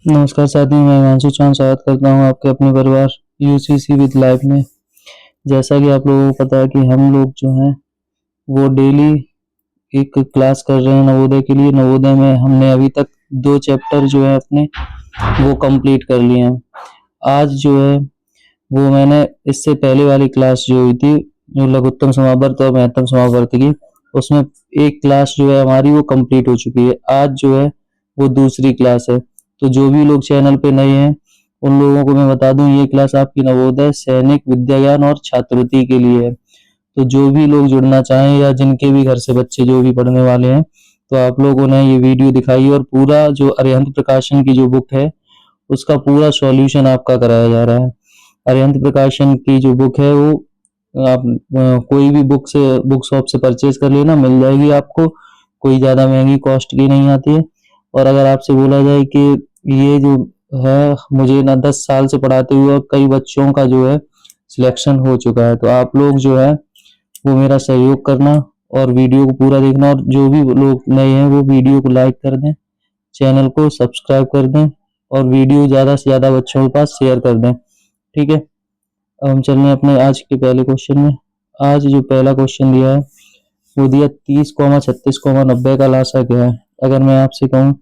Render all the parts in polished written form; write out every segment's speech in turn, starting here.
नमस्कार साथियों, मैं हिमांशु चौहान स्वागत करता हूं आपके अपने परिवार यूसीसी विद लाइफ में। जैसा कि आप लोगों को पता है कि हम लोग जो हैं वो डेली एक क्लास कर रहे हैं नवोदय के लिए। नवोदय में हमने अभी तक 2 चैप्टर जो है अपने वो कंप्लीट कर लिए हैं। आज जो है वो मैंने इससे पहले वाली क्लास जो हुई थी, जो लघुत्तम समावर्त और महत्तम समावर्त की, उसमें एक क्लास जो है हमारी वो कंप्लीट हो चुकी है। आज जो है वो दूसरी क्लास है। तो जो भी लोग चैनल पे नए हैं उन लोगों को मैं बता दूं, ये क्लास आपकी नवोदय, सैनिक, विद्याज्ञान और छात्रवृत्ति के लिए है। तो जो भी लोग जुड़ना चाहें या जिनके भी घर से बच्चे जो भी पढ़ने वाले हैं, तो आप लोगों ने ये वीडियो दिखाई और पूरा जो अरिहंत प्रकाशन की जो बुक है उसका पूरा सॉल्यूशन आपका कराया जा रहा है। अरिहंत प्रकाशन की जो बुक है वो आप कोई भी बुक शॉप से परचेज कर लेना, मिल जाएगी आपको। कोई ज़्यादा महंगी कॉस्ट की नहीं आती है। और अगर आपसे बोला जाए कि ये जो है मुझे ना 10 साल से पढ़ाते हुए और कई बच्चों का जो है सिलेक्शन हो चुका है, तो आप लोग जो है वो मेरा सहयोग करना और वीडियो को पूरा देखना। और जो भी लोग नए हैं वो वीडियो को लाइक कर दें, चैनल को सब्सक्राइब कर दें और वीडियो ज़्यादा से ज़्यादा बच्चों के पास शेयर कर दें। ठीक है, अब हम चल रहे हैं अपने आज के पहले क्वेश्चन में। आज जो पहला क्वेश्चन दिया है वो दिया 30,36,90 का लासा क्या है। अगर मैं आपसे कहूँ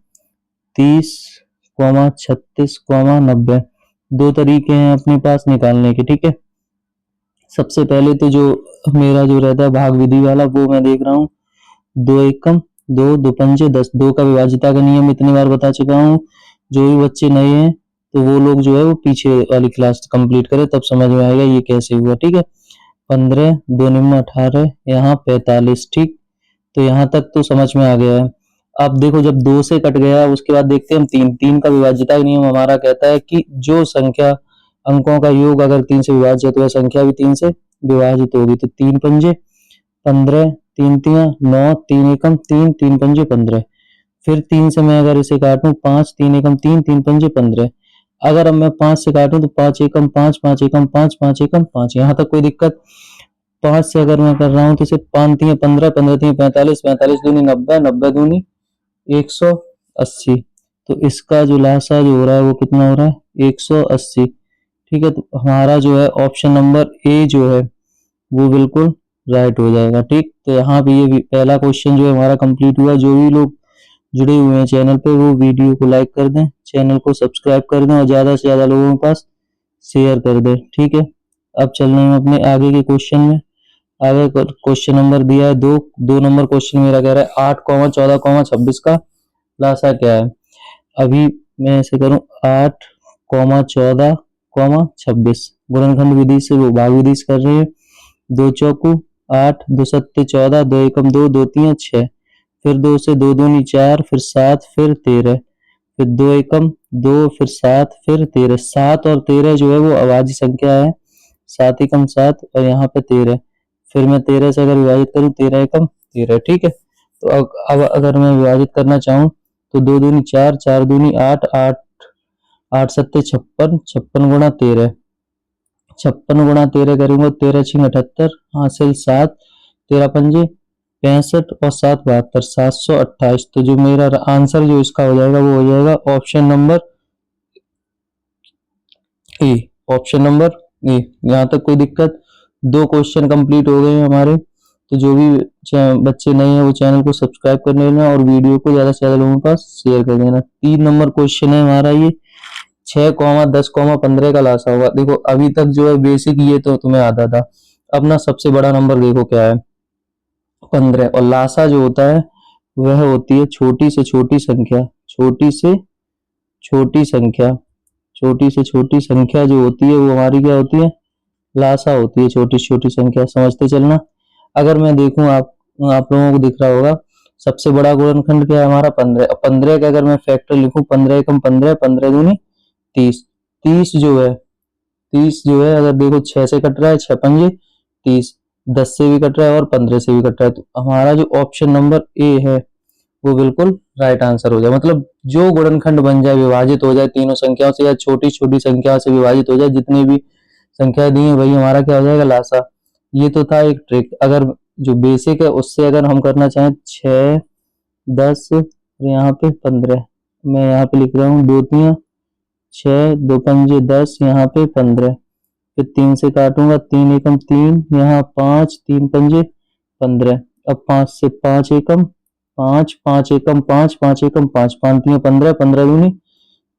30,36,90, दो तरीके हैं अपने पास निकालने के। ठीक है, सबसे पहले तो जो मेरा जो रहता है भाग विधि वाला वो मैं देख रहा हूँ। 2 एकम 2, 2 पंजे 10, 2 का विभाज्यता का नियम इतनी बार बता चुका हूँ। जो भी बच्चे नए हैं तो वो लोग जो है वो पीछे वाली क्लास कंप्लीट करें, तब समझ में आएगा ये कैसे हुआ। ठीक है, 15, 2 निम्न 18, यहाँ 45। ठीक, तो यहाँ तक तो समझ में आ गया है। अब देखो, जब 2 से कट गया उसके बाद देखते हैं हम 3। 3 का विभाज्यता का नियम हमारा कहता है कि जो संख्या अंकों का योग अगर 3 से विभाज्य है तो वह संख्या भी 3 से विभाजित होगी। तो 3 पंजे 15, 3 तियां 9, 3 एकम 3, 3 पंजे 15। फिर 3 से मैं अगर इसे काटूं 5, 3 एकम 3, 3 पंजे 15। अगर अब मैं 5 से काटूं तो 5 एकम 5, 5 एकम 5, 5 एकम 5। यहाँ तक कोई दिक्कत? 5 से अगर मैं कर रहा हूँ तो इसे 5 तियां 15, 15 तियां 45, 45 दूनी 90, 90 दूनी 180। तो इसका जो लासा जो हो रहा है वो कितना हो रहा है? 180। ठीक है, तो हमारा जो है ऑप्शन नंबर ए जो है वो बिल्कुल राइट हो जाएगा। ठीक, तो यहाँ पे ये पहला क्वेश्चन जो है हमारा कंप्लीट हुआ। जो भी लोग जुड़े हुए हैं चैनल पे वो वीडियो को लाइक कर दें, चैनल को सब्सक्राइब कर दें और ज़्यादा से ज़्यादा लोगों के पास शेयर कर दें। ठीक है, अब चल रहे हैं अपने आगे के क्वेश्चन में। आगे क्वेश्चन नंबर दिया है 2। 2 नंबर क्वेश्चन मेरा कह रहा है 8,14,26 का लासा क्या है। अभी मैं ऐसे करूं 8,14,26 गुणनखंड विधि से वो भाग विधि से कर रहे हैं। 2 चौकू 8, 2 सत्ते 14, 2 एकम 2, 2 तियां 6। फिर 2 से 2 दूनी 4, फिर 7, फिर 13। फिर 2 एकम 2, फिर 7, फिर 13। 7 और 13 जो है वो अभाज्य संख्या है। 7 एकम 7 और यहाँ पे 13। फिर मैं 13 से अगर विभाजित करूँ 13 एकम 13। ठीक है, तो अब अगर मैं विभाजित करना चाहूँ तो 2 दूनी 4, 4 दूनी 8, 8, 8 सत्ते 56, 56 गुणा 13। 56 गुणा 13 करूंगा 13 छिंग 78, हासिल 7, 13 पंजे 65 और 7 72, 728। तो जो मेरा आंसर जो इसका हो जाएगा वो हो जाएगा option number A. Option number A. यहाँ तक कोई दिक्कत? 2 क्वेश्चन कंप्लीट हो गए हैं हमारे। तो जो भी बच्चे नए हैं वो चैनल को सब्सक्राइब कर लेना और वीडियो को ज़्यादा से ज़्यादा लोगों के पास शेयर कर देना। 3 नंबर क्वेश्चन है हमारा ये 6,10,15 का लासा होगा। देखो अभी तक जो है बेसिक ये तो तुम्हें आता था। अब ना सबसे बड़ा नंबर देखो क्या है, 15। और लासा जो होता है वह होती है छोटी से छोटी संख्या। छोटी से छोटी संख्या, छोटी से छोटी संख्या जो होती है वो हमारी क्या होती है? लासा होती है छोटी से छोटी संख्या। समझते चलना। अगर मैं देखूं आप लोगों को दिख रहा होगा सबसे बड़ा गुणनखंड क्या है हमारा? 15। 15 का अगर मैं फैक्टर लिखूं 15 एकम 15, 15 दूनी 30। 30 जो है 30 जो है अगर देखो 6 से कट रहा है, 6 पंजे 30, 10 से भी कट रहा है और 15 से भी कट रहा है। तो हमारा जो ऑप्शन नंबर ए है वो बिल्कुल राइट आंसर हो जाए। मतलब जो गुणनखंड बन जाए, विभाजित हो जाए तीनों संख्याओं से या छोटी छोटी संख्या से विभाजित हो जाए, जितनी भी संख्या दी है वही हमारा क्या हो जाएगा? लासा। ये तो था एक ट्रिक। अगर जो बेसिक है उससे अगर हम करना चाहें 6, 10 और यहाँ पे 15, मैं यहाँ पे लिख रहा हूँ 2 तियां 6, 2 पंजे 10, यहाँ पे 15। फिर 3 से काटूंगा, 3 एकम 3, यहाँ 5, 3 पंजे 15। अब 5 से 5 एकम 5, 5 एकम 5, 5 एकम 5, 5 3 15, 15 दूनी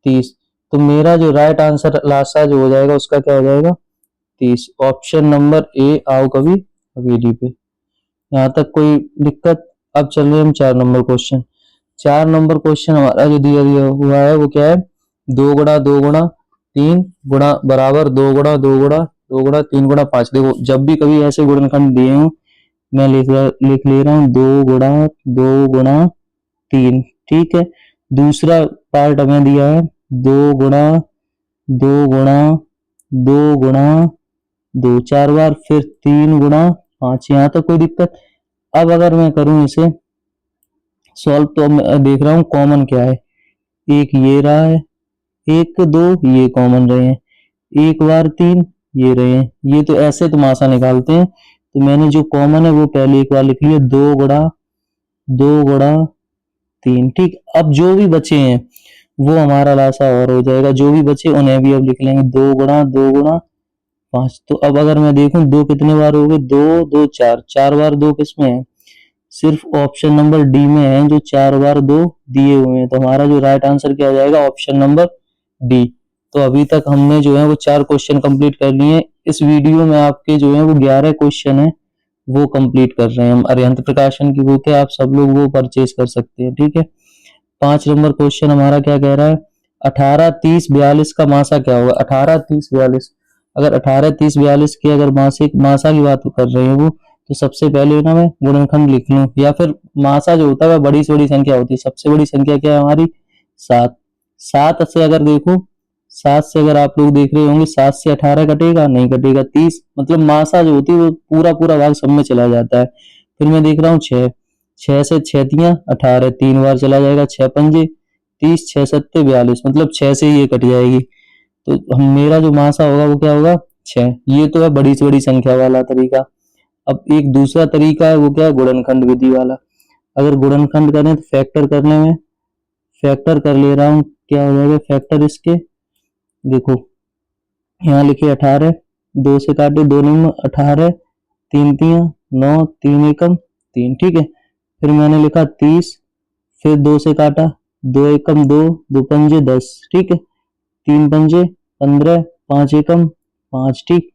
30। तो मेरा जो राइट आंसर लास्ट जो हो जाएगा उसका क्या हो जाएगा, 30। ऑप्शन नंबर ए आओ कभी हवेली पे। यहाँ तक कोई दिक्कत? अब चल रहे हम 4 नंबर क्वेश्चन। 4 नंबर क्वेश्चन हमारा जो दिया दिया हुआ है वो क्या है, 2 गुणा 2 गुणा 3 गुणा बराबर 2 गुणा 2 गुणा 2 गुणा 3 गुणा 5। देखो जब भी कभी ऐसे गुणनखंड दिए हो मैं लिख ले रहा हूँ 2 गुणा 3। ठीक है, दूसरा पार्ट हमें दिया है 2 गुणा 2 गुणा 2 गुणा 2 4 बार, फिर 3 गुणा 5। यहाँ तक कोई दिक्कत? अब अगर मैं करूं इसे सॉल्व तो मैं देख रहा हूँ कॉमन क्या है, एक ये रहा है, एक 2 ये कॉमन रहे हैं, एक बार 3 ये रहे हैं। ये तो ऐसे तमाशा निकालते हैं। तो मैंने जो कॉमन है वो पहले एक बार लिख लिया, 2 गुणा 3। ठीक, अब जो भी बचे हैं वो हमारा लासा और हो जाएगा, जो भी बचे उन्हें भी अब लिख लेंगे 2 गुणा 5। तो अब अगर मैं देखूं 2 कितने बार हो गए, 2 2 4, 4 बार 2 किस में है, सिर्फ ऑप्शन नंबर डी में है जो 4 बार 2 दिए हुए हैं। तो हमारा जो राइट आंसर क्या हो जाएगा, ऑप्शन नंबर डी। तो अभी तक हमने जो है वो 4 क्वेश्चन कंप्लीट कर लिए हैं। इस वीडियो में आपके जो है वो 11 क्वेश्चन है वो कंप्लीट कर रहे हैं हम। अरिहंत प्रकाशन की बुक है, आप सब लोग वो परचेज कर सकते हैं। ठीक है, 5 नंबर क्वेश्चन हमारा क्या कह रहा है, 18 30 42 का मासा क्या होगा। 18 30 42, अगर 18 30 42 की अगर मासिक मासा की बात कर रहे हैं वो, तो सबसे पहले ना मैं गुणनखंड लिख लूं, या फिर मासा जो होता है वह बड़ी से बड़ी संख्या होती है। सबसे बड़ी संख्या क्या है हमारी, 7। 7 से अगर देखो, 7 से अगर आप लोग देख रहे होंगे 7 से 18 कटेगा, नहीं कटेगा। 30 मतलब मासा जो होती है वो पूरा पूरा भाग सब में चला जाता है। फिर मैं देख रहा हूँ 6, 6 से 6 तियां 18, 3 बार चला जाएगा, 6 पंजे 30, 6 सत्ते 42, मतलब 6 से ये कट जाएगी। तो हम मेरा जो मासा होगा वो क्या होगा, 6। ये तो है बड़ी से बड़ी संख्या वाला तरीका। अब एक दूसरा तरीका है वो क्या है, गुणनखंड विधि वाला। अगर गुणनखंड करें तो फैक्टर करने में, फैक्टर कर ले रहा हूँ, क्या हो जाएगा फैक्टर इसके, देखो यहाँ लिखे 18, 2 से काटे 2 9 18, 3 तियां 9, 3 एकम 3। ठीक है, फिर मैंने लिखा 30, फिर 2 से काटा, 2 एकम 2, 2 पंजे 10। ठीक है, 3 पंजे 15, 5 एकम 5। ठीक,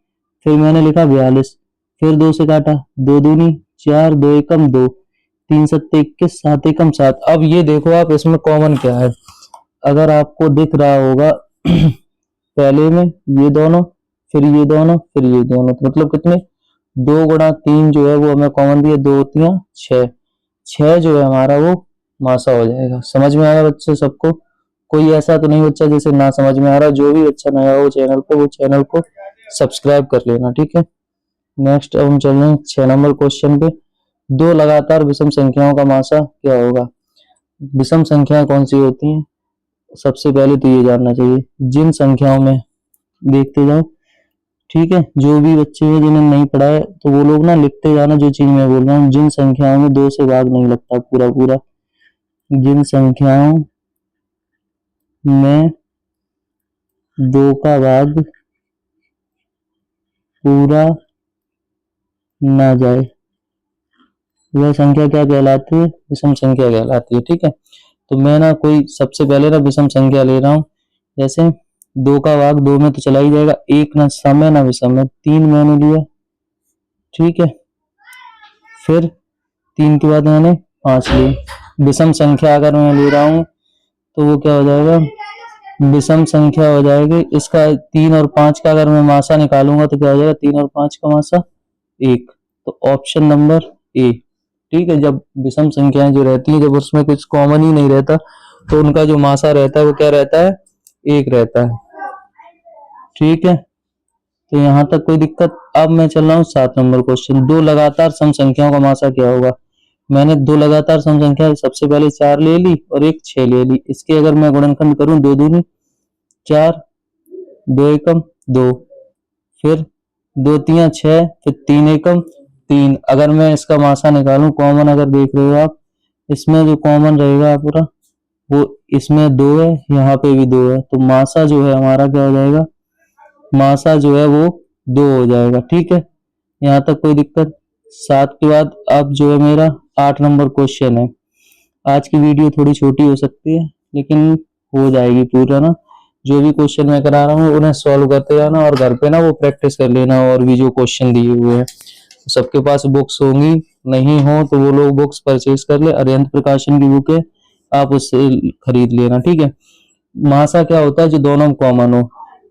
फिर मैंने लिखा 42, फिर 2 से काटा, 2 दूनी 4, 2 एकम 2, 3 सत्ते 21, 7 एकम 7। अब ये देखो आप इसमें कॉमन क्या है, अगर आपको दिख रहा होगा पहले में ये दोनों, फिर ये दोनों, फिर ये दोनों, तो मतलब कितने, 2 गुणा 3 जो है वो हमें कॉमन दिया, 2 तियां 6। 6 जो है हमारा वो मासा हो जाएगा। समझ में आया बच्चे सबको? कोई ऐसा तो नहीं बच्चा जैसे ना समझ में आ रहा। जो भी अच्छा नया हो चैनल पे वो चैनल को सब्सक्राइब कर लेना। ठीक है, नेक्स्ट अब हम चल रहे हैं 6 नंबर क्वेश्चन पे। 2 लगातार विषम संख्याओं का मासा क्या होगा। विषम संख्याएं कौन सी होती हैं, सबसे पहले तो ये जानना चाहिए। जिन संख्याओं में, देखते जाओ, ठीक है, जो भी बच्चे हैं जिन्हें नहीं पढ़ा है तो वो लोग ना लिखते जाना जो चीज मैं बोल रहा हूँ। जिन संख्याओं में 2 से भाग नहीं लगता पूरा पूरा, जिन संख्याओं में 2 का भाग पूरा ना जाए वह संख्या क्या कहलाती है, विषम संख्या कहलाती है। ठीक है, तो मैं ना कोई सबसे पहले ना विषम संख्या ले रहा हूँ। जैसे 2 का भाग 2 में तो चला ही जाएगा, एक ना सम है ना विषम है, 3 मैंने लिया। ठीक है, फिर 3 के बाद मैंने 5 लिए। विषम संख्या अगर मैं ले रहा हूँ तो वो क्या हो जाएगा, विषम संख्या हो जाएगी। इसका 3 और 5 का अगर मैं मासा निकालूंगा तो क्या हो जाएगा, 3 और 5 का मासा 1। तो ऑप्शन नंबर ए। ठीक है, जब विषम संख्याएं जो रहती है, जब उसमें कुछ कॉमन ही नहीं रहता तो उनका जो मासा रहता है वो क्या रहता है, 1 रहता है। ठीक है, तो यहाँ तक कोई दिक्कत। अब मैं चल रहा हूँ 7 नंबर क्वेश्चन। 2 लगातार सम संख्याओं का मासा क्या होगा। मैंने 2 लगातार सम संख्या सबसे पहले 4 ले ली और एक 6 ले ली। इसके अगर मैं गुणनखंड करूं, 2 दूनी 4, 2 एकम 2, फिर 2 तियां 6, फिर 3 एकम 3। अगर मैं इसका मासा निकालूं, कॉमन अगर देख रहे हो आप, इसमें जो कॉमन रहेगा पूरा वो इसमें 2 है, यहाँ पे भी 2 है, तो मासा जो है हमारा क्या हो जाएगा, मासा जो है वो 2 हो जाएगा। ठीक है, यहाँ तक कोई दिक्कत। 7 के बाद अब जो है मेरा 8 नंबर क्वेश्चन है। आज की वीडियो थोड़ी छोटी हो सकती है लेकिन हो जाएगी पूरा ना। जो भी क्वेश्चन मैं करा रहा हूँ उन्हें सॉल्व करते जाना और घर पे ना वो प्रैक्टिस कर लेना। और भी जो क्वेश्चन दिए हुए हैं, सबके पास बुक्स होंगी, नहीं हो तो वो लोग बुक्स परचेज कर ले। अरिहंत प्रकाशन की बुक है, आप उससे खरीद लेना। ठीक है, मासा क्या होता है, जो दोनों में कॉमन हो।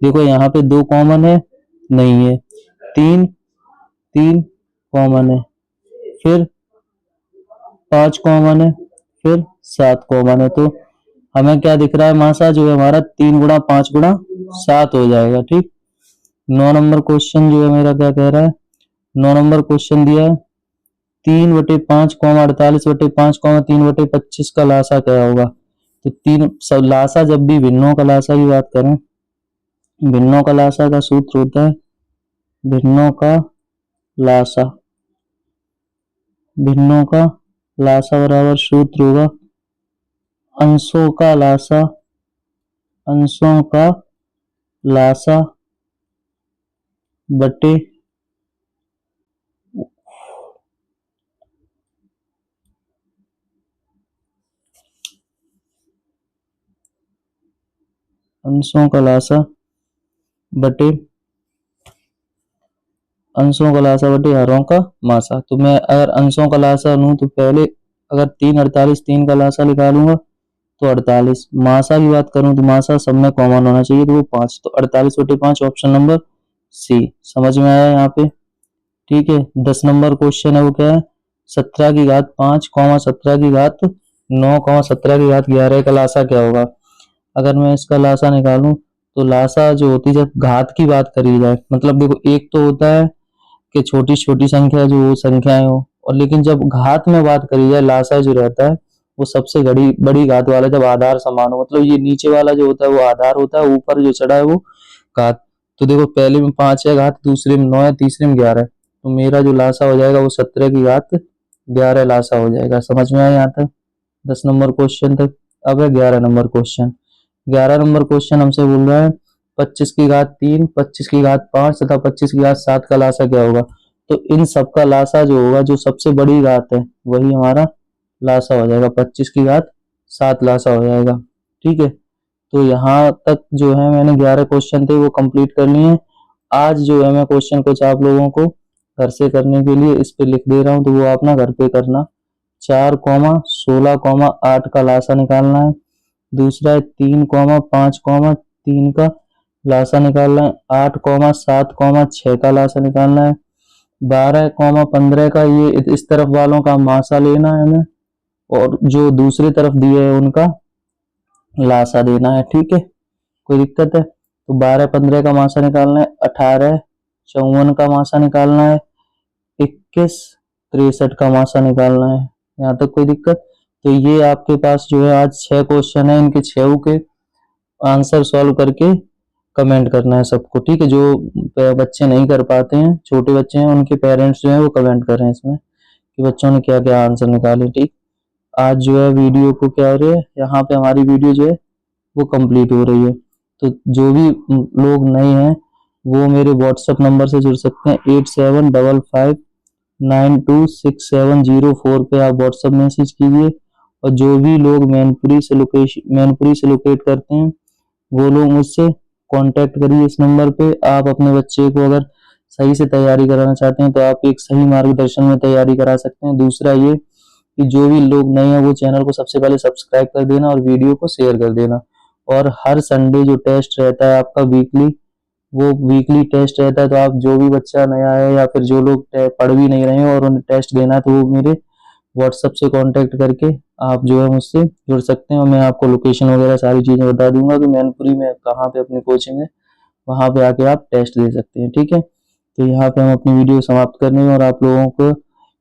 देखो यहाँ पे 2 कॉमन है, नहीं है, 3 3 कॉमन है, फिर 5 कॉमन है, फिर 7 कॉमन है। तो हमें क्या दिख रहा है, मासा जो है हमारा 3 गुणा 5 गुणा 7 हो जाएगा। ठीक, 9 नंबर क्वेश्चन जो है मेरा क्या कह रहा है, 9 नंबर क्वेश्चन दिया है 3/5 48/5 3/25 का लासा क्या होगा। तो तीन सब लासा, जब भी भिन्नों का लासा की बात करें, भिन्नों का लासा का सूत्र होता है, भिन्नों का लासा, भिन्नों का लासा बराबर सूत्र होगा अंशों का लासा, अंशों का लासा बटे अंशों का लासा बटे अंशों का लासा बटे हरों का मासा। तो मैं अगर अंशों का लासा लूं तो पहले अगर 3 48 3 का लासा निकालूंगा तो 48। मासा की बात करूं तो मासा सब में कॉमन होना चाहिए, तो वो 5, तो 48/5 ऑप्शन नंबर सी। समझ में आया यहाँ पे। ठीक है, 10 नंबर क्वेश्चन है, वो क्या है, 17 की घात 5 17 की घात 9 17 की घात 11 का लासा क्या होगा। अगर मैं इसका लासा निकालूं तो लासा जो होती है, जब घात की बात करी जाए, मतलब देखो एक तो होता है कि छोटी छोटी संख्या जो संख्याएं हो, और लेकिन जब घात में बात करी जाए, लासा जो रहता है वो सबसे बड़ी बड़ी घात वाला, जब आधार समान हो, मतलब ये नीचे वाला जो होता है वो आधार होता है, ऊपर जो चढ़ा है वो घात। तो देखो पहले में 5 है घात, दूसरे में 9 है, तीसरे में 11 है, तो मेरा जो लासा हो जाएगा वो 17 की घात 11 लासा हो जाएगा। समझ में आया यहाँ तक 10 नंबर क्वेश्चन तक। अब है 11 नंबर क्वेश्चन। 11 नंबर क्वेश्चन हमसे बोल रहा है 25 की घात 3 25 की घात 5 तथा 25 की घात 7 का लासा क्या होगा। तो इन सब का लासा जो होगा, जो सबसे बड़ी घात है वही हमारा लासा हो जाएगा, 25 की घात 7 लासा हो जाएगा। ठीक है, तो यहाँ तक जो है मैंने 11 क्वेश्चन थे वो कंप्लीट कर लिए हैं। आज जो है मैं क्वेश्चन कुछ आप लोगों को घर से करने के लिए इस पे लिख दे रहा हूँ, तो वो आप ना घर पे करना। 4, 16, 8 का लासा निकालना है। दूसरा है 3, 5, 3 का लासा निकालना है। 8, 7, 6 का लासा निकालना है। 12, 15 का ये इस तरफ वालों का मासा लेना है हमें, और जो दूसरी तरफ दिए है उनका लासा देना है। ठीक है, कोई दिक्कत है। तो 12, 15 का मासा निकालना है। 18, 54 का मासा निकालना है। 21, 63 का मासा निकालना है। यहाँ तक कोई दिक्कत। तो ये आपके पास जो है आज 6 क्वेश्चन है, इनके 6 के आंसर सॉल्व करके कमेंट करना है सबको। ठीक है, जो बच्चे नहीं कर पाते हैं, छोटे बच्चे हैं, उनके पेरेंट्स जो हैं वो कमेंट कर रहे हैं इसमें कि बच्चों ने क्या क्या आंसर निकाले। ठीक, आज जो है वीडियो को क्या हो रही है, यहाँ पे हमारी वीडियो जो है वो कंप्लीट हो रही है। तो जो भी लोग नए हैं वो मेरे व्हाट्सएप नंबर से जुड़ सकते हैं, 8755926704 पे आप व्हाट्सएप मैसेज कीजिए। और जो भी लोग मैनपुरी से लोकेट करते हैं वो लोग मुझसे कांटेक्ट करिए इस नंबर पे। आप अपने बच्चे को अगर सही से तैयारी कराना चाहते हैं तो आप एक सही मार्गदर्शन में तैयारी करा सकते हैं। दूसरा ये कि जो भी लोग नए हैं वो चैनल को सबसे पहले सब्सक्राइब कर देना और वीडियो को शेयर कर देना। और हर संडे जो टेस्ट रहता है आपका वीकली, वो वीकली टेस्ट रहता है, तो आप जो भी बच्चा नया है या फिर जो लोग पढ़ भी नहीं रहे हैं और उन्हें टेस्ट देना है, तो वो मेरे व्हाट्सएप से कांटेक्ट करके आप जो है मुझसे जुड़ सकते हैं। और मैं आपको लोकेशन वगैरह सारी चीज़ें बता दूंगा कि मैनपुरी में कहाँ पे अपनी कोचिंग है, वहाँ पे आके आप टेस्ट दे सकते हैं। ठीक है, तो यहाँ पे हम अपनी वीडियो समाप्त करने में, और आप लोगों को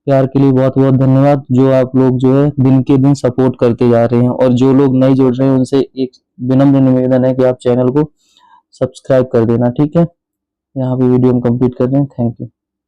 प्यार के लिए बहुत बहुत धन्यवाद। जो आप लोग जो है दिन के दिन सपोर्ट करते जा रहे हैं, और जो लोग नहीं जुड़ रहे हैं उनसे एक विनम्र निवेदन है कि आप चैनल को सब्सक्राइब कर देना। ठीक है, यहाँ पे वीडियो हम कंप्लीट कर रहे हैं। Thank you.